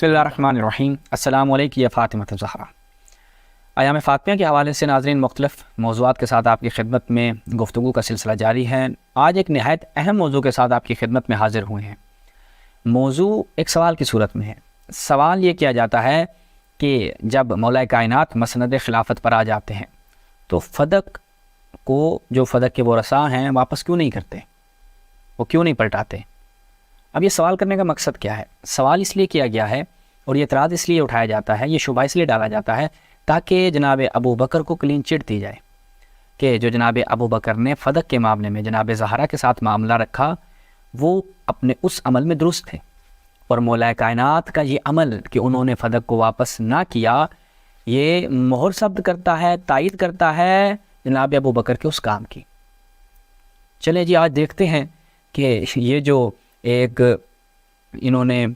بسم اللہ الرحمن الرحیم۔ السلام علیکم یا فاطمہ الزہرا۔ ایام فاطمیہ کے حوالے سے ناظرین مختلف موضوعات کے ساتھ آپ کی خدمت میں گفتگو کا سلسلہ جاری ہے۔ آج ایک نہایت اہم موضوع کے ساتھ آپ کی خدمت میں حاضر ہوئے ہیں۔ موضوع ایک سوال کی صورت میں ہے۔ سوال یہ کیا جاتا ہے کہ جب مولا کائنات مسند خلافت پر آ جاتے ہیں تو فدق کو جو فدق کے ورثاء ہیں واپس کیوں نہیں کرتے، وہ کیوں نہیں پلٹاتے؟ اب یہ سوال کرنے کا مقصد کیا ہے؟ سوال اس لیے کیا گیا ہے اور یہ اعتراض اس لیے اٹھایا جاتا ہے، یہ شبہ اس لیے ڈالا جاتا ہے تاکہ جناب ابو بکر کو کلین چٹ دی جائے کہ جو جناب ابو بکر نے فدق کے معاملے میں جناب زہرا کے ساتھ معاملہ رکھا وہ اپنے اس عمل میں درست تھے، اور مولا کائنات کا یہ عمل کہ انہوں نے فدق کو واپس نہ کیا یہ مہر ثبت کرتا ہے، تائید کرتا ہے جناب ابو بکر کے اس کام کی۔ چلیں جی آج دیکھتے ہیں کہ یہ جو ایک انہوں نے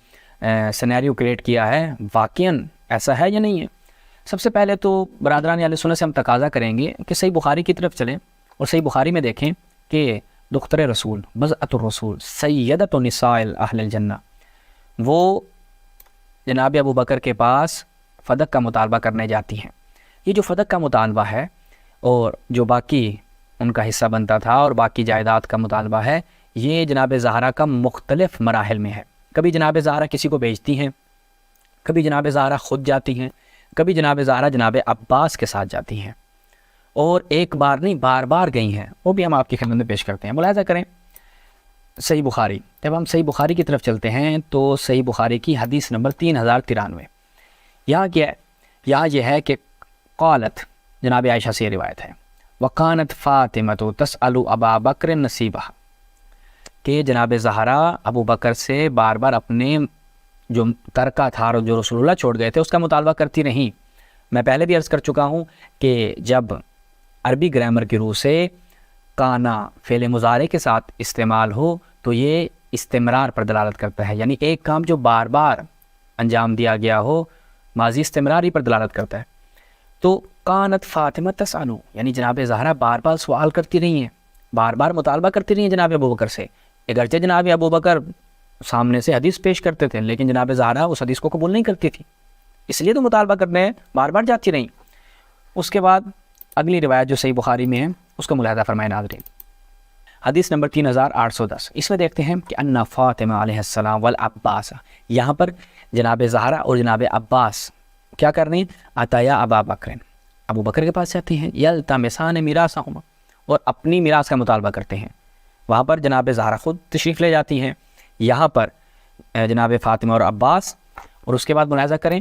سینیریو کریٹ کیا ہے واقعاً ایسا ہے یا نہیں ہے۔ سب سے پہلے تو برادران اہل سنت سے ہم تقاضا کریں گے کہ صحیح بخاری کی طرف چلیں اور صحیح بخاری میں دیکھیں کہ دختر رسول بضعۃ الرسول سیدۃ نساء اہل الجنہ وہ جناب ابو بکر کے پاس فدق کا مطالبہ کرنے جاتی ہیں۔ یہ جو فدق کا مطالبہ ہے اور جو باقی ان کا حصہ بنتا تھا اور باقی جائیداد کا مطالبہ ہے، یہ جناب زہرا کا مختلف مراحل میں ہے۔ کبھی جناب زہرا کسی کو بھیجتی ہیں، کبھی جناب زہرا خود جاتی ہیں، کبھی جناب زہرا جناب عباس کے ساتھ جاتی ہیں، اور ایک بار نہیں بار بار گئی ہیں، وہ بھی ہم آپ کی خدمت میں پیش کرتے ہیں۔ ملاحظہ کریں صحیح بخاری، جب ہم صحیح بخاری کی طرف چلتے ہیں تو صحیح بخاری کی حدیث نمبر 3093 یہاں کیا ہے؟ یہاں یہ ہے کہ قالت، جناب عائشہ سے یہ روایت ہے، وکانت فاطمۃ تسأل ابا بکر نصیبہ، کہ جناب زہرا ابو بکر سے بار بار اپنے جو ترکہ تھا اور جو رسول اللہ چھوڑ گئے تھے اس کا مطالبہ کرتی رہیں۔ میں پہلے بھی عرض کر چکا ہوں کہ جب عربی گرامر کی روح سے کانا فعل مضارع کے ساتھ استعمال ہو تو یہ استمرار پر دلالت کرتا ہے، یعنی ایک کام جو بار بار انجام دیا گیا ہو ماضی استمراری پر دلالت کرتا ہے۔ تو کانت فاطمہ تسألو، یعنی جناب زہرا بار بار سوال کرتی رہی ہیں، بار بار مطالبہ کرتی رہی ہیں جناب ابو بکر سے، اگرچہ جناب ابو بکر سامنے سے حدیث پیش کرتے تھے لیکن جناب زہرا اس حدیث کو قبول نہیں کرتی تھی، اس لیے تو مطالبہ کرنے بار بار جاتی رہیں۔ اس کے بعد اگلی روایت جو صحیح بخاری میں ہے اس کو ملاحظہ فرمائے ناظرین، حدیث نمبر 3810، اس میں دیکھتے ہیں کہ ان فاطمہ علیہ السلام والعباس، یہاں پر جناب زہرا اور جناب عباس کیا کر رہے ہیں؟ عطایا ابا بکر، ابو بکر کے پاس جاتے ہیں، یلتمسان میراثہما، اور اپنی میراث کا مطالبہ کرتے ہیں۔ وہاں پر جناب زہرا خود تشریف لے جاتی ہیں، یہاں پر جناب فاطمہ اور عباس، اور اس کے بعد ملاحظہ کریں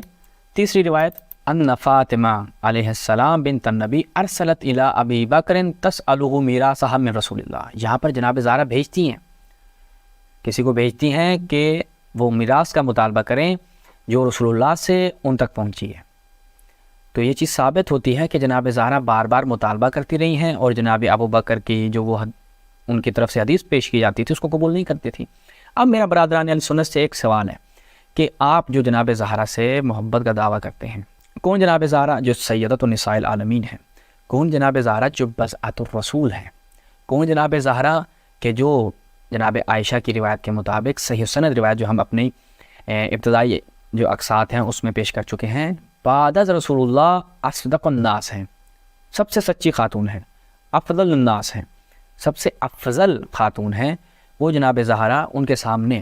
تیسری روایت، ان فاطمہ علیہ السلام بنت النبی ارسلت الی ابی بکر تسألہ میراثہ من رسول اللہ، یہاں پر جناب زہرا بھیجتی ہیں، کسی کو بھیجتی ہیں کہ وہ میراث کا مطالبہ کریں جو رسول اللہ سے ان تک پہنچی ہے۔ تو یہ چیز ثابت ہوتی ہے کہ جناب زہرا بار بار مطالبہ کرتی رہی ہیں اور جناب ابو بکر کی جو وہ ان کی طرف سے حدیث پیش کی جاتی تھی اس کو قبول نہیں کرتی تھی۔ اب میرا برادران اہل سنت سے ایک سوال ہے کہ آپ جو جناب زہرا سے محبت کا دعویٰ کرتے ہیں، کون جناب زہرا جو سیدۃ النساء العالمین ہے؟ کون جناب زہرا جو بضعۃ الرسول ہے؟ کون جناب زہرا کہ جو جناب عائشہ کی روایت کے مطابق صحیح سند روایت جو ہم اپنی ابتدائی جو اقساط ہیں اس میں پیش کر چکے ہیں، بعد از رسول اللہ اصدق الناس ہیں، سب سے سچی خاتون ہیں، افضل الناس ہیں، سب سے افضل خاتون ہیں، وہ جناب زہرا ان کے سامنے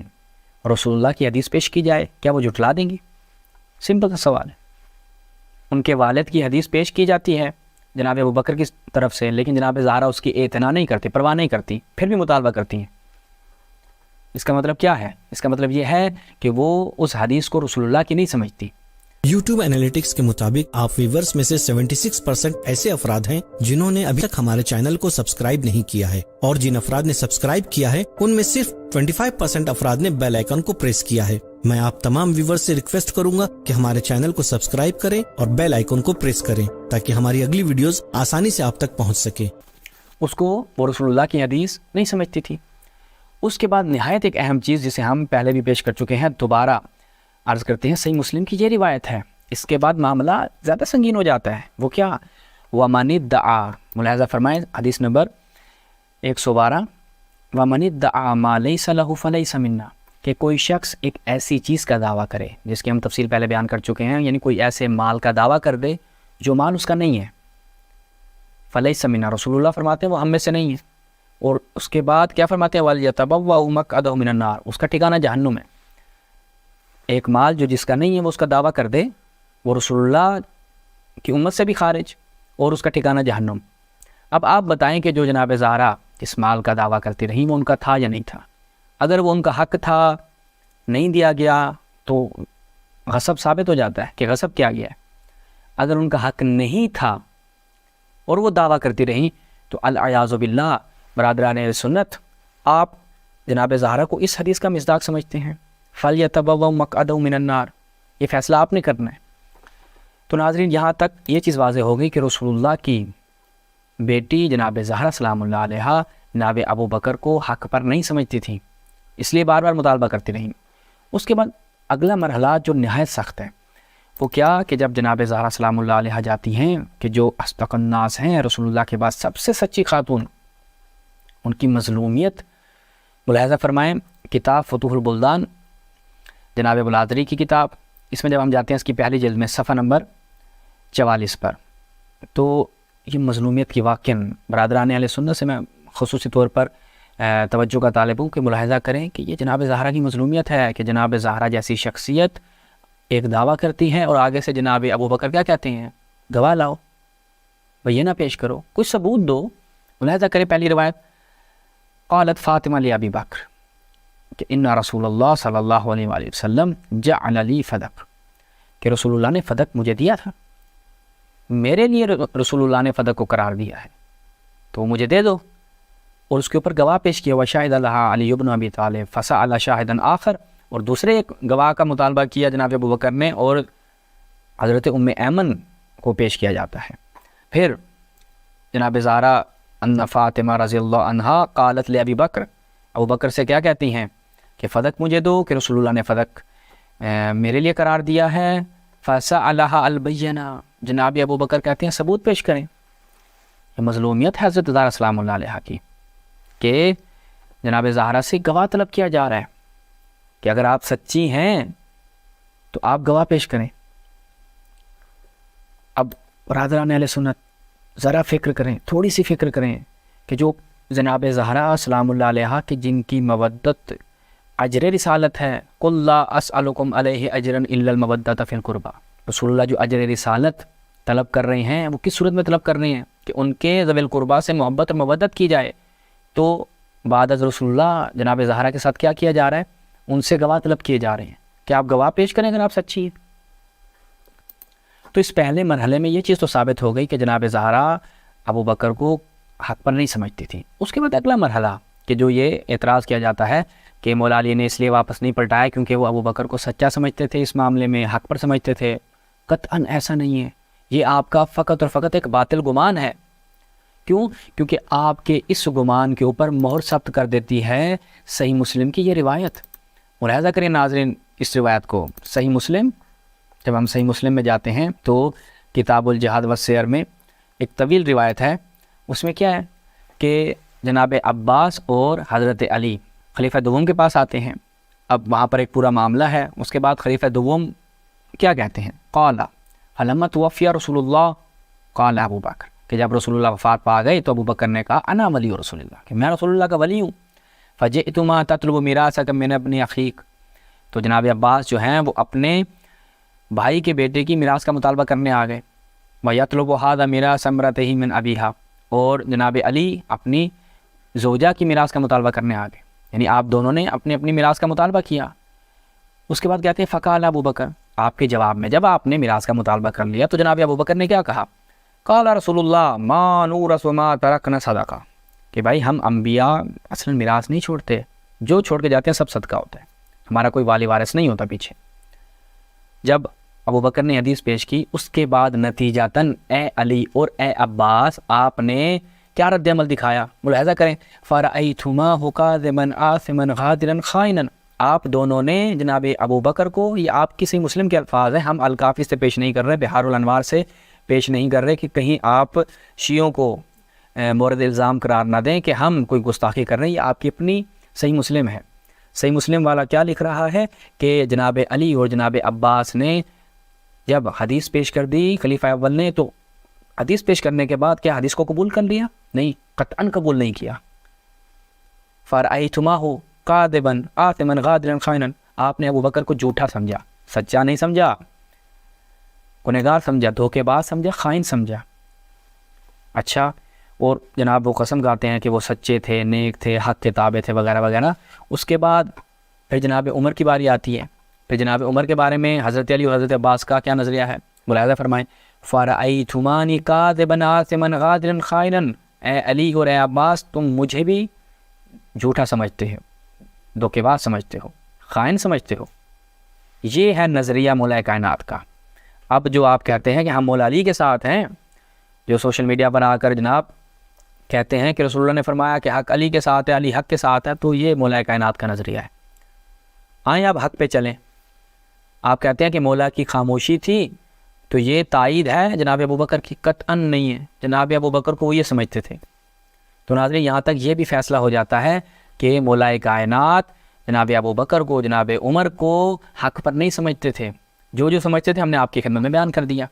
رسول اللہ کی حدیث پیش کی جائے کیا وہ جھٹلا دیں گی؟ سمپل سا سوال ہے۔ ان کے والد کی حدیث پیش کی جاتی ہے جناب ابو بکر کی طرف سے، لیکن جناب زہرا اس کی اعتنا نہیں کرتی، پرواہ نہیں کرتی، پھر بھی مطالبہ کرتی ہیں۔ اس کا مطلب کیا ہے؟ اس کا مطلب یہ ہے کہ وہ اس حدیث کو رسول اللہ کی نہیں سمجھتی۔ یوٹیوب انالیٹکس کے مطابق آپ ویورز میں سے 76% ایسے افراد ہیں جنہوں نے ابھی تک ہمارے چینل کو سبسکرائب نہیں کیا ہے، اور جن افراد نے سبسکرائب کیا ہے ان میں صرف 25% افراد نے بیل آئیکن کو پریس کیا ہے۔ میں آپ تمام ویورز سے ریکویسٹ کروں گا کہ ہمارے چینل کو سبسکرائب کریں اور بیل آئیکن کو پریس کریں تاکہ ہماری اگلی ویڈیوز آسانی سے آپ تک پہنچ سکے۔ اس کو وہ رسول اللہ کی حدیث نہیں سمجھتی تھی۔ اس کے بعد نہایت ایک اہم چیز جسے ہم پہلے بھی پیش کر چکے ہیں، دوبارہ عرض کرتے ہیں، صحیح مسلم کی یہ روایت ہے۔ اس کے بعد معاملہ زیادہ سنگین ہو جاتا ہے، وہ کیا؟ وَمَنِ ادَّعَا، ملاحظہ فرمائیں حدیث نمبر 112، وَمَنِ ادَّعَا مَا لَيْسَ لَهُ فَلَيْسَ مِنَّا، کہ کوئی شخص ایک ایسی چیز کا دعویٰ کرے جس کی ہم تفصیل پہلے بیان کر چکے ہیں، یعنی کوئی ایسے مال کا دعویٰ کر دے جو مال اس کا نہیں ہے، فلیس منا، رسول اللہ فرماتے ہیں وہ ہم میں سے نہیں ہے، اور اس کے بعد کیا فرماتے ہیں وَلْيَتَبَوَّأْ مَقْعَدَهُ مِنَ النَّارِ، اس کا ٹھکانہ جہنم ہے۔ ایک مال جو جس کا نہیں ہے وہ اس کا دعویٰ کر دے، وہ رسول اللہ کی امت سے بھی خارج، اور اس کا ٹھکانہ جہنم۔ اب آپ بتائیں کہ جو جناب زہرا اس مال کا دعویٰ کرتی رہی وہ ان کا تھا یا نہیں تھا؟ اگر وہ ان کا حق تھا، نہیں دیا گیا تو غصب ثابت ہو جاتا ہے کہ غصب کیا گیا ہے۔ اگر ان کا حق نہیں تھا اور وہ دعویٰ کرتی رہیں تو العیاذ باللہ برادران اہل سنت، آپ جناب زہرا کو اس حدیث کا مصداق سمجھتے ہیں، فَلْيَتَبَوَّأْ مَقْعَدَهُ مِنَ النَّارِ، یہ فیصلہ آپ نے کرنا ہے۔ تو ناظرین یہاں تک یہ چیز واضح ہو گئی کہ رسول اللہ کی بیٹی جناب زہرا سلام اللہ علیہا جناب ابو بکر کو حق پر نہیں سمجھتی تھیں، اس لیے بار بار مطالبہ کرتی رہیں۔ اس کے بعد اگلا مرحلہ جو نہایت سخت ہے وہ کیا کہ جب جناب زہرا سلام اللہ علیہا جاتی ہیں کہ جو اصدق الناس ہیں رسول اللہ کے بعد سب سے سچی خاتون، ان کی مظلومیت ملاحظہ فرمائیں۔ کتاب فتوح البلدان جناب بلادری کی کتاب، اس میں جب ہم جاتے ہیں اس کی پہلی جلد میں صفحہ نمبر 44 پر، تو یہ مظلومیت کی واقعاً برادران اہل سنت سے میں خصوصی طور پر توجہ کا طالب ہوں کہ ملاحظہ کریں کہ یہ جناب زہرا کی مظلومیت ہے کہ جناب زہرا جیسی شخصیت ایک دعویٰ کرتی ہے اور آگے سے جناب ابو بکر کیا کہتے ہیں، گواہ لاؤ، بھئی نہ پیش کرو، کچھ ثبوت دو۔ ملاحظہ کریں پہلی روایت، قالت فاطمہ لابی بکر کہ ان رسول اللہ صلی اللہ علیہ وآلہ وسلم جعل لی فدق، کہ رسول اللہ نے فدق مجھے دیا تھا، میرے لیے رسول اللہ نے فدق کو قرار دیا ہے تو مجھے دے دو۔ اور اس کے اوپر گواہ پیش کیا، وشاہد لہا علی بن ابی طالب فسأل شاہدا آخر، اور دوسرے ایک گواہ کا مطالبہ کیا جناب ابو بکر نے، اور حضرت ام ایمن کو پیش کیا جاتا ہے۔ پھر جناب زہرا ان فاطمہ رضی اللہ عنہا قالت لابی بکر، ابو بکر سے کیا کہتی ہیں کہ فدق مجھے دو، کہ رسول اللہ نے فدق میرے لیے قرار دیا ہے۔ فسألها البینہ، جناب ابو بکر کہتے ہیں ثبوت پیش کریں۔ یہ مظلومیت ہے حضرت زہرا سلام اللہ علیہ کی کہ جناب زہرا سے گواہ طلب کیا جا رہا ہے کہ اگر آپ سچی ہیں تو آپ گواہ پیش کریں۔ اب برادران اہل سنت ذرا فکر کریں، تھوڑی سی فکر کریں کہ جو جناب زہرا سلام اللہ علیہ کہ جن کی مودت اجر رسالت ہے، قل لا اسألکم علیہ اجرا الا المودۃ فی القربى، رسول اللہ جو اجر رسالت طلب کر رہے ہیں وہ کس صورت میں طلب کر رہے ہیں کہ ان کے ذوی القربہ سے محبت اور مودت کی جائے۔ تو بعد از رسول اللہ جناب زہرا کے ساتھ کیا کیا جا رہا ہے، ان سے گواہ طلب کیے جا رہے ہیں کہ آپ گواہ پیش کریں اگر آپ سچی ہیں۔ تو اس پہلے مرحلے میں یہ چیز تو ثابت ہو گئی کہ جناب زہرا ابو بکر کو حق پر نہیں سمجھتی تھی۔ اس کے بعد اگلا مرحلہ کہ جو یہ اعتراض کیا جاتا ہے کہ مولا علی نے اس لیے واپس نہیں پلٹایا کیونکہ وہ ابو بکر کو سچا سمجھتے تھے، اس معاملے میں حق پر سمجھتے تھے، قطعاً ایسا نہیں ہے، یہ آپ کا فقط اور فقط ایک باطل گمان ہے۔ کیوں؟ کیونکہ آپ کے اس گمان کے اوپر مہر ثبت کر دیتی ہے صحیح مسلم کی یہ روایت۔ ملاحظہ کریں ناظرین اس روایت کو، صحیح مسلم، جب ہم صحیح مسلم میں جاتے ہیں تو کتاب الجہاد والسیر میں ایک طویل روایت ہے، اس میں کیا ہے کہ جناب عباس اور حضرت علی خلیفہ دوم کے پاس آتے ہیں۔ اب وہاں پر ایک پورا معاملہ ہے، اس کے بعد خلیفہ دوم کیا کہتے ہیں، قال فلما توفی رسول اللہ قال ابو بکر، کہ جب رسول اللہ وفات پا گئے تو ابو بکر نے کہا انا ولی رسول اللہ، کہ میں رسول اللہ کا ولی ہوں۔ فجئتما تطلب میراثک من ابن اخیک، تو جناب عباس جو ہیں وہ اپنے بھائی کے بیٹے کی میراث کا مطالبہ کرنے آ گئے، ویطلب ھذا میراث امرأتہ من ابیہا، اور جناب علی اپنی زوجہ کی میراث کا مطالبہ کرنے آ گئے، یعنی آپ دونوں نے اپنی اپنی میراث کا مطالبہ کیا۔ اس کے بعد کہتے ہیں فقال ابو بکر، آپ کے جواب میں جب آپ نے میراث کا مطالبہ کر لیا تو جناب ابو بکر نے کیا کہا، قال رسول اللہ ما نورث ما ترکنا صدقہ، کہ بھائی ہم انبیاء اصلا میراث نہیں چھوڑتے، جو چھوڑ کے جاتے ہیں سب صدقہ ہوتا ہے، ہمارا کوئی والی وارث نہیں ہوتا پیچھے۔ جب ابو بکر نے حدیث پیش کی اس کے بعد نتیجتاً اے علی اور اے عباس آپ نے کیا رد عمل دکھایا، ملاحظہ کریں، فَرَأَيْتُمَاهُ كَاذِبًا آثِمًا غَادِرًا خَائِنًا، آپ دونوں نے جناب ابو بکر کو، یہ آپ کسی مسلم کے الفاظ ہیں، ہم الکافی سے پیش نہیں کر رہے، بحار الانوار سے پیش نہیں کر رہے کہ کہیں آپ شیعوں کو مورد الزام قرار نہ دیں کہ ہم کوئی گستاخی کر رہے ہیں، یہ آپ کی اپنی صحیح مسلم ہے۔ صحیح مسلم والا کیا لکھ رہا ہے کہ جناب علی اور جناب عباس نے جب حدیث پیش کر دی خلیفہ اول نے، تو حدیث پیش کرنے کے بعد کیا حدیث کو قبول کر لیا؟ نہیں، قطعاً قبول نہیں کیا۔ فَرَأَيْتُمَاهُ كَاذِبًا آثِمًا غَادِرًا خَائِنًا، آپ نے ابو بکر کو جھوٹا سمجھا، سچا نہیں سمجھا، گنہگار سمجھا، دھوکے باز سمجھا، خائن سمجھا۔ اچھا، اور جناب وہ قسم کھاتے ہیں کہ وہ سچے تھے، نیک تھے، حق کے تابع تھے وغیرہ وغیرہ۔ اس کے بعد پھر جناب عمر کی باری آتی ہے، پھر جناب عمر کے بارے میں حضرت علی اور حضرت عباس کا کیا نظریہ ہے؟ ملاحظہ فرمائیں، فَرَأَيْتُمَانِ كَاذِبًا آثِمًا غَادِرًا خَائِنًا، اے علی اور اے عباس تم مجھے بھی جھوٹا سمجھتے ہو، دھوکے باز سمجھتے ہو، خائن سمجھتے ہو۔ یہ ہے نظریہ مولا کائنات کا۔ اب جو آپ کہتے ہیں کہ ہم مولا علی کے ساتھ ہیں، جو سوشل میڈیا پر آ کر جناب کہتے ہیں کہ رسول اللہ نے فرمایا کہ حق علی کے ساتھ ہے، علی حق کے ساتھ ہے، تو یہ مولا کائنات کا نظریہ ہے۔ آئیں اب حق پہ چلیں۔ آپ کہتے ہیں کہ مولا کی خاموشی تھی، تو یہ تائید ہے جناب ابو بکر کی؟ قطعاً نہیں ہے۔ جناب ابو بکر کو وہ یہ سمجھتے تھے۔ تو ناظرین، یہاں تک یہ بھی فیصلہ ہو جاتا ہے کہ مولا کائنات جناب ابو بکر کو، جناب عمر کو حق پر نہیں سمجھتے تھے۔ جو سمجھتے تھے ہم نے آپ کی خدمت میں بیان کر دیا۔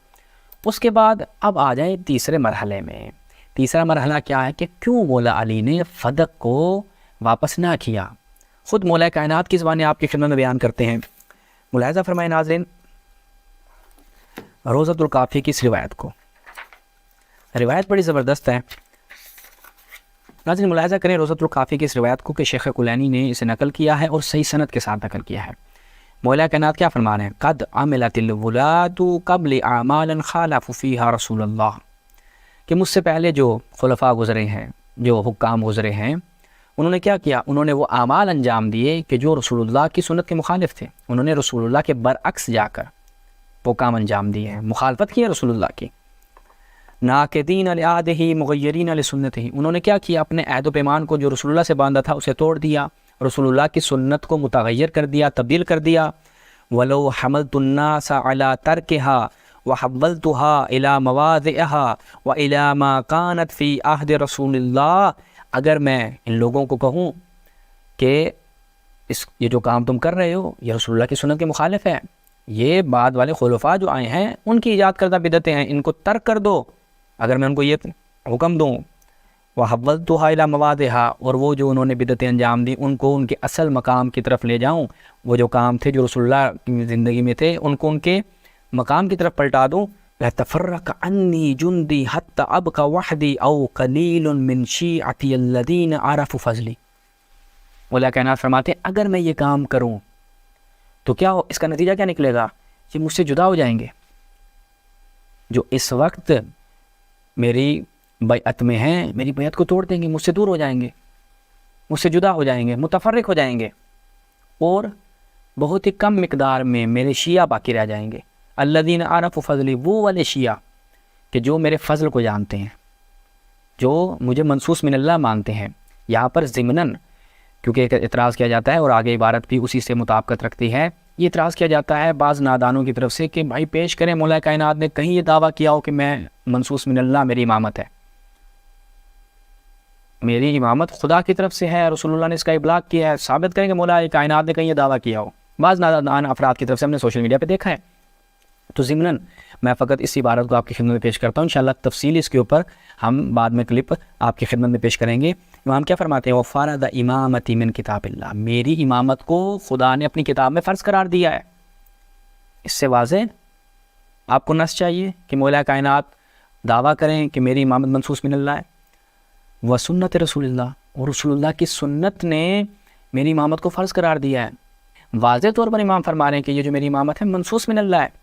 اس کے بعد اب آ جائیں تیسرے مرحلے میں۔ تیسرا مرحلہ کیا ہے کہ کیوں مولا علی نے فدق کو واپس نہ کیا؟ خود مولا کائنات کی زبان آپ کی خدمت میں بیان کرتے ہیں۔ ملاحظہ فرمائیں ناظرین روضۃ الکافی کی اس روایت کو، روایت بڑی زبردست ہے۔ ناظرین ملاحظہ کریں روضۃ الکافی کی اس روایت کو کہ شیخ کلینی نے اسے نقل کیا ہے اور صحیح سند کے ساتھ نقل کیا ہے۔ مولا کائنات کیا فرما رہے ہیں؟ قد عملت الولاد قبل اعمالا خالف فیہا رسول اللہ، کہ مجھ سے پہلے جو خلفاء گزرے ہیں، جو حکام گزرے ہیں، انہوں نے کیا کیا؟ انہوں نے وہ اعمال انجام دیے کہ جو رسول اللہ کی سنت کے مخالف تھے۔ انہوں نے رسول اللہ کے برعکس جا کر وہ کام انجام دیے ہیں، مخالفت کی ہے رسول اللہ کی۔ ناقدین لعہدہ مغیرین لسنتہ، انہوں نے کیا کیا؟ اپنے عہد و پیمان کو جو رسول اللہ سے باندھا تھا اسے توڑ دیا، رسول اللہ کی سنت کو متغیر کر دیا، تبدیل کر دیا۔ وَلَوْ حَمَلْتُ النَّاسَ عَلَىٰ تَرْكِهَا وَحَوَّلْتُهَا إِلَىٰ مَوَاضِعِهَا وَإِلَىٰ مَا كَانَتْ فِي عَهْدِ رسول اللہ، اگر میں ان لوگوں کو کہوں کہ یہ جو کام تم کر رہے ہو یہ رسول اللہ کی سنت کے مخالف ہے، یہ بعد والے خلفاء جو آئے ہیں ان کی ایجاد کردہ بدعتیں ہیں، ان کو ترک کر دو، اگر میں ان کو یہ حکم دوں، وَحَوَّلْتُهَا إِلَىٰ مَوَاضِعِهَا، اور وہ جو انہوں نے بدعتیں انجام دی ان کو ان کے اصل مقام کی طرف لے جاؤں، وہ جو کام تھے جو رسول اللہ کی زندگی میں تھے ان کو ان کے مقام کی طرف پلٹا دوں، لَتَفَرَّقَ عَنِّي جُنْدِي حَتَّى أَبْقَى وَحْدِي أَوْ قَلِيلٌ مِّن شِيعَتِيَ الَّذِينَ عَرَفُوا فَضْلِي۔ مولا کائنات فرماتے ہیں اگر میں یہ کام کروں تو کیا ہو؟ اس کا نتیجہ کیا نکلے گا؟ یہ مجھ سے جدا ہو جائیں گے، جو اس وقت میری بیعت میں ہیں، میری بیعت کو توڑ دیں گے، مجھ سے دور ہو جائیں گے، مجھ سے جدا ہو جائیں گے، متفرق ہو جائیں گے، اور بہت ہی کم مقدار میں میرے شیعہ باقی رہ جائیں گے۔ الذین عرفوا فضلی، وہ والے شیعہ کہ جو میرے فضل کو جانتے ہیں، جو مجھے منصوص من اللہ مانتے ہیں۔ یہاں پر ضمناً کیونکہ ایک اعتراض کیا جاتا ہے اور آگے عبارت بھی اسی سے مطابقت رکھتی ہے، یہ اعتراض کیا جاتا ہے بعض نادانوں کی طرف سے کہ بھائی پیش کریں مولا کائنات نے کہیں یہ دعویٰ کیا ہو کہ میں منصوص من اللہ، میری امامت ہے، میری امامت خدا کی طرف سے ہے، رسول اللہ نے اس کا ابلاغ کیا ہے، ثابت کریں کہ مولا کائنات نے کہیں یہ دعویٰ کیا ہو۔ بعض نادان افراد کی طرف سے ہم نے سوشل میڈیا پہ دیکھا ہے۔ تو ضمناً میں فقط اس عبارت کو آپ کی خدمت میں پیش کرتا ہوں، انشاءاللہ تفصیلی اس کے اوپر ہم بعد میں کلپ آپ کی خدمت میں پیش کریں گے۔ امام کیا فرماتے ہیں؟ وَفَرَضَ إِمَامَتِي مِن کتاب اللہ، میری امامت کو خدا نے اپنی کتاب میں فرض قرار دیا ہے۔ اس سے واضح آپ کو نص چاہیے کہ مولا کائنات دعویٰ کریں کہ میری امامت منصوص من اللہ ہے، وسنت رسول اللہ، اور رسول اللہ کی سنت نے میری امامت کو فرض قرار دیا ہے۔ واضح طور پر امام فرما رہے ہیں کہ یہ جو میری امامت ہے منصوص من اللہ ہے،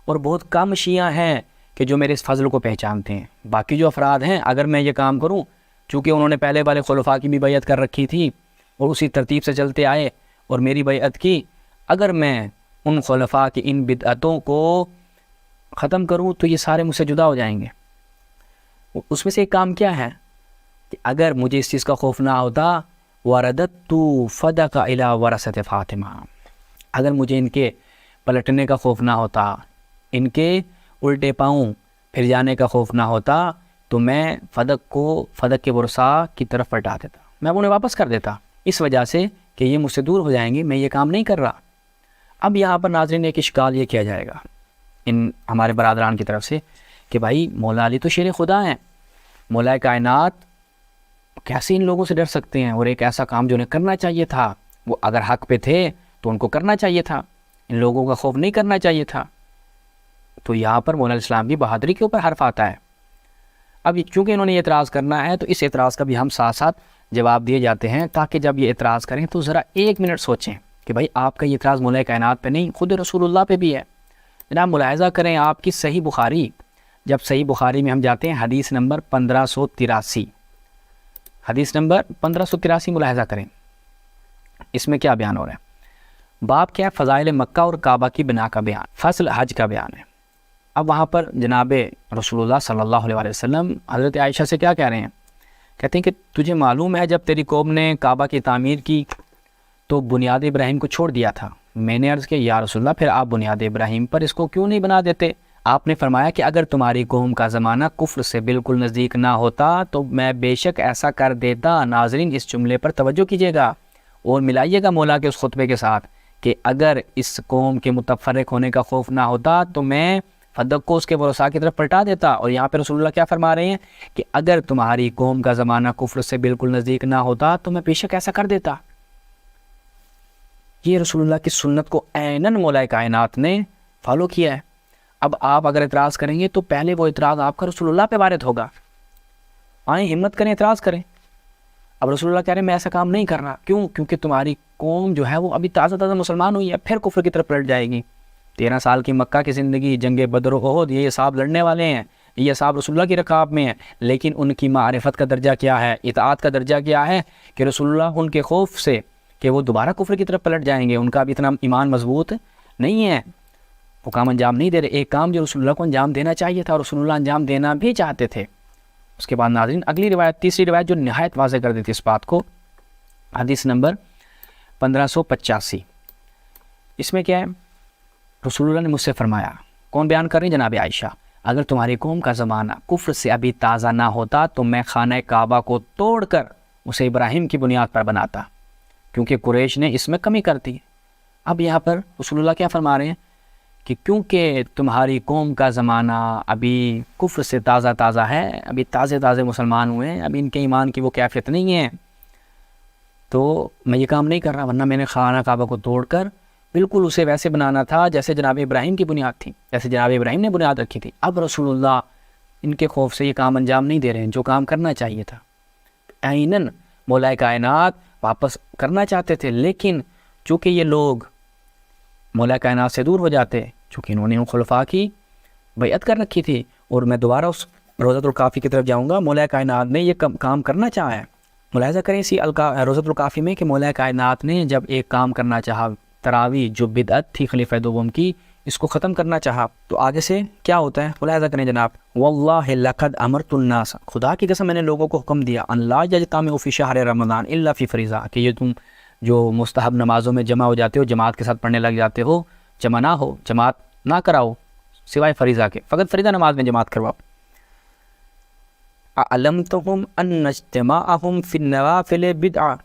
اور بہت کم شیعہ ہیں کہ جو میرے اس فضل کو پہچانتے ہیں۔ باقی جو افراد ہیں اگر میں یہ کام کروں، چونکہ انہوں نے پہلے والے خلفاء کی بھی بیعت کر رکھی تھی اور اسی ترتیب سے چلتے آئے اور میری بیعت کی، اگر میں ان خلفاء کی ان بدعتوں کو ختم کروں تو یہ سارے مجھ سے جدا ہو جائیں گے۔ اس میں سے ایک کام کیا ہے کہ اگر مجھے اس چیز کا خوف نہ ہوتا، وَرَدَدْتُ فَدَقَ إِلَىٰ وَرَثَةِ فاطمہ، اگر مجھے ان کے پلٹنے کا خوف نہ ہوتا، ان کے الٹے پاؤں پھر جانے کا خوف نہ ہوتا، تو میں فدق کے ورثاء کی طرف پلٹا دیتا، میں انہیں واپس کر دیتا۔ اس وجہ سے کہ یہ مجھ سے دور ہو جائیں گے، میں یہ کام نہیں کر رہا۔ اب یہاں پر ناظرین ایک اشکال یہ کیا جائے گا ان ہمارے برادران کی طرف سے کہ بھائی مولا علی تو شیر خدا ہیں، مولا کائنات کیسے ان لوگوں سے ڈر سکتے ہیں، اور ایک ایسا کام جو انہیں کرنا چاہیے تھا، وہ اگر حق پہ تھے تو ان کو کرنا چاہیے تھا، ان لوگوں کا خوف نہیں کرنا چاہیے تھا۔ تو یہاں پر مولا علیہ السلام کی بہادری کے اوپر حرف آتا ہے۔ اب چونکہ انہوں نے یہ اعتراض کرنا ہے تو اس اعتراض کا بھی ہم ساتھ ساتھ جواب دیے جاتے ہیں، تاکہ جب یہ اعتراض کریں تو ذرا ایک منٹ سوچیں کہ بھائی آپ کا یہ اعتراض مولا کائنات پہ نہیں، خود رسول اللہ پہ بھی ہے۔ جناب ملاحظہ کریں آپ کی صحیح بخاری، جب صحیح بخاری میں ہم جاتے ہیں حدیث نمبر 1583، حدیث نمبر 1583 ملاحظہ کریں، اس میں کیا بیان ہو رہا ہے؟ باب کیا ہے؟ فضائل مکہ اور کعبہ کی بنا کا بیان، فصل حج کا بیان ہے۔ اب وہاں پر جناب رسول اللہ صلی اللہ علیہ وسلم حضرت عائشہ سے کیا کہہ رہے ہیں؟ کہتے ہیں کہ تجھے معلوم ہے جب تیری قوم نے کعبہ کی تعمیر کی تو بنیاد ابراہیم کو چھوڑ دیا تھا۔ میں نے عرض کیا یا رسول اللہ پھر آپ بنیاد ابراہیم پر اس کو کیوں نہیں بنا دیتے؟ آپ نے فرمایا کہ اگر تمہاری قوم کا زمانہ کفر سے بالکل نزدیک نہ ہوتا تو میں بے شک ایسا کر دیتا۔ ناظرین اس جملے پر توجہ کیجیے گا اور ملائیے گا مولا کے اس خطبے کے ساتھ کہ اگر اس قوم کے متفرق ہونے کا خوف نہ ہوتا تو میں فدق کو اس کے ورثاء کی طرف پلٹا دیتا۔ اور یہاں پہ رسول اللہ کیا فرما رہے ہیں کہ اگر تمہاری قوم کا زمانہ کفر سے بالکل نزدیک نہ ہوتا تو میں بے شک ایسا کر دیتا۔ یہ رسول اللہ کی سنت کو عیناً مولا کائنات نے فالو کیا ہے۔ اب آپ اگر اعتراض کریں گے تو پہلے وہ اعتراض آپ کا رسول اللہ پہ وارد ہوگا، آئیں ہمت کریں اعتراض کریں۔ اب رسول اللہ کہہ رہے ہیں میں ایسا کام نہیں کر رہا، کیوں؟ کیونکہ تمہاری قوم جو ہے وہ ابھی تازہ مسلمان ہوئی ہے، پھر کفر کی طرف پلٹ جائے گی۔ 13 سال کی مکہ کی زندگی، جنگ بدر و احد، یہ اصحاب لڑنے والے ہیں، یہ اصحاب رسول اللہ کی رکاب میں ہیں، لیکن ان کی معرفت کا درجہ کیا ہے، اطاعت کا درجہ کیا ہے کہ رسول اللہ ان کے خوف سے کہ وہ دوبارہ کفر کی طرف پلٹ جائیں گے، ان کا اب اتنا ایمان مضبوط نہیں ہے، وہ کام انجام نہیں دے رہے۔ ایک کام جو رسول اللہ کو انجام دینا چاہیے تھا، رسول اللہ انجام دینا بھی چاہتے تھے۔ اس کے بعد ناظرین اگلی روایت، تیسری روایت جو نہایت واضح کر دیتی اس بات کو، حدیث نمبر 1585، اس میں کیا ہے؟ رسول اللہ نے مجھ سے فرمایا، کون بیان کر رہی ہیں؟ جناب عائشہ، اگر تمہاری قوم کا زمانہ کفر سے ابھی تازہ نہ ہوتا تو میں خانہ کعبہ کو توڑ کر اسے ابراہیم کی بنیاد پر بناتا، کیونکہ قریش نے اس میں کمی کر دی۔ اب یہاں پر رسول اللہ کیا فرما رہے ہیں کہ کیونکہ تمہاری قوم کا زمانہ ابھی کفر سے تازہ ہے، ابھی تازے مسلمان ہوئے ہیں، ابھی ان کے ایمان کی وہ کیفیت نہیں ہے، تو میں یہ کام نہیں کر رہا، ورنہ میں نے خانہ کعبہ کو توڑ کر بالکل اسے ویسے بنانا تھا جیسے جناب ابراہیم کی بنیاد تھی، جیسے جناب ابراہیم نے بنیاد رکھی تھی۔ اب رسول اللہ ان کے خوف سے یہ کام انجام نہیں دے رہے ہیں جو کام کرنا چاہیے تھا۔ عیناً مولا کائنات واپس کرنا چاہتے تھے، لیکن چونکہ یہ لوگ مولا کائنات سے دور ہو جاتے، چونکہ انہوں نے ان خلفاء کی بیعت کر رکھی تھی، اور میں دوبارہ اس روضۃ الکافی کی طرف جاؤں گا، مولا کائنات نے یہ کام کرنا چاہا ہے۔ ملاحظہ کریں اسی روضۃ الکافی میں کہ مولا کائنات نے جب ایک کام کرنا چاہا، تراویح جو بدعت تھی خلیفہ دوم کی، اس کو ختم کرنا چاہا، تو آگے سے کیا ہوتا ہے؟ ملاحظہ کریں جناب، واللہ لقد امرت الناس، خدا کی قسم میں نے لوگوں کو حکم دیا، ان لا یجتمعوا فی شہر رمضان الا فی فریضہ، کہ یہ تم جو مستحب نمازوں میں جمع ہو جاتے ہو، جماعت کے ساتھ پڑھنے لگ جاتے ہو، جمع نہ ہو، جماعت نہ کراؤ سوائے فریضہ کے، فقط فریضہ نماز میں جماعت کرواؤ۔ اعلمتہم ان اجتماعہم فی النوافل بدعہ،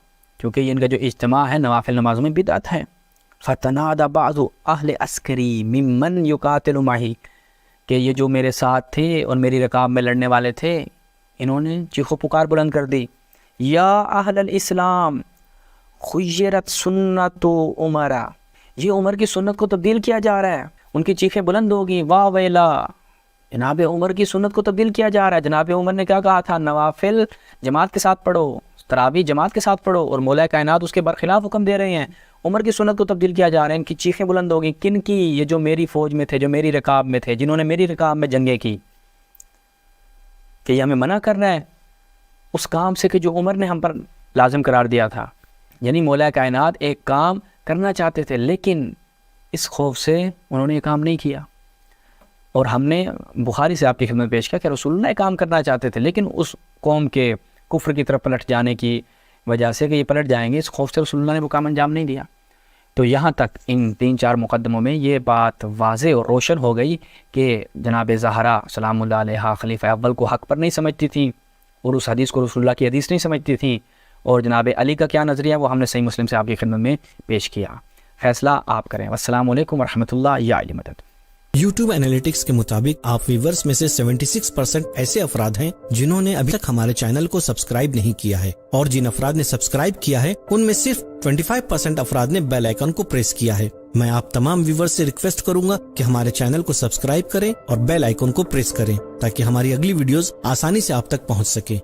کیونکہ یہ ان کا جو اجتماع ہے نوافل نمازوں میں بدعت ہے۔ فتنادى بعض اہل عسکری ممن یقاتل معی، کہ یہ جو میرے ساتھ تھے اور میری رکاب میں لڑنے والے تھے، انہوں نے چیخو پکار بلند کر دی، یا اہل الاسلام خیرت سنت عمر، یہ عمر کی سنت کو تبدیل کیا جا رہا ہے۔ ان کی چیخیں بلند ہوگی، واہ ویلا، جناب عمر کی سنت کو تبدیل کیا جا رہا ہے۔ جناب عمر نے کیا کہا تھا؟ نوافل جماعت کے ساتھ پڑھو، تراویح جماعت کے ساتھ پڑھو، اور مولا کائنات اس کے برخلاف حکم دے رہے ہیں، عمر کی سنت کو تبدیل کیا جا رہا ہے۔ ان کی چیخیں بلند ہوگی، کن کی؟ یہ جو میری فوج میں تھے، جو میری رکاب میں تھے، جنہوں نے میری رکاب میں جنگیں کی، کہ یہ ہمیں منع کر رہا ہے اس کام سے کہ جو عمر نے ہم پر لازم قرار دیا تھا۔ یعنی مولا کائنات ایک کام کرنا چاہتے تھے، لیکن اس خوف سے انہوں نے یہ کام نہیں کیا۔ اور ہم نے بخاری سے آپ کی خدمت پیش کیا کہ رسول اللہ کام کرنا چاہتے تھے، لیکن اس قوم کے کفر کی طرف پلٹ جانے کی وجہ سے کہ یہ پلٹ جائیں گے، اس خوف سے رسول اللہ نے وہ کام انجام نہیں دیا۔ تو یہاں تک ان 3-4 مقدموں میں یہ بات واضح اور روشن ہو گئی کہ جناب زہرا سلام اللہ علیہا خلیفہ اول کو حق پر نہیں سمجھتی تھیں، اور اس حدیث کو رسول اللہ کی حدیث نہیں سمجھتی تھیں، اور جناب علی کا کیا نظریہ ہے وہ ہم نے صحیح مسلم سے آپ کی خدمت میں پیش کیا. فیصلہ آپ کریں. والسلام علیکم ورحمۃ اللہ. یا علی مدد. YouTube اینالیٹکس کے مطابق آپ ویورز میں سے 76% ایسے افراد ہیں جنہوں نے ابھی تک ہمارے چینل کو سبسکرائب نہیں کیا ہے، اور جن افراد نے سبسکرائب کیا ہے ان میں صرف 25% افراد نے بیل آئیکن کو پریس کیا ہے. میں آپ تمام ویورز سے ریکویسٹ کروں گا کہ ہمارے چینل کو سبسکرائب کریں اور بیل آئیکن کو پریس کریں تاکہ ہماری اگلی ویڈیوز آسانی سے آپ تک پہنچ سکے.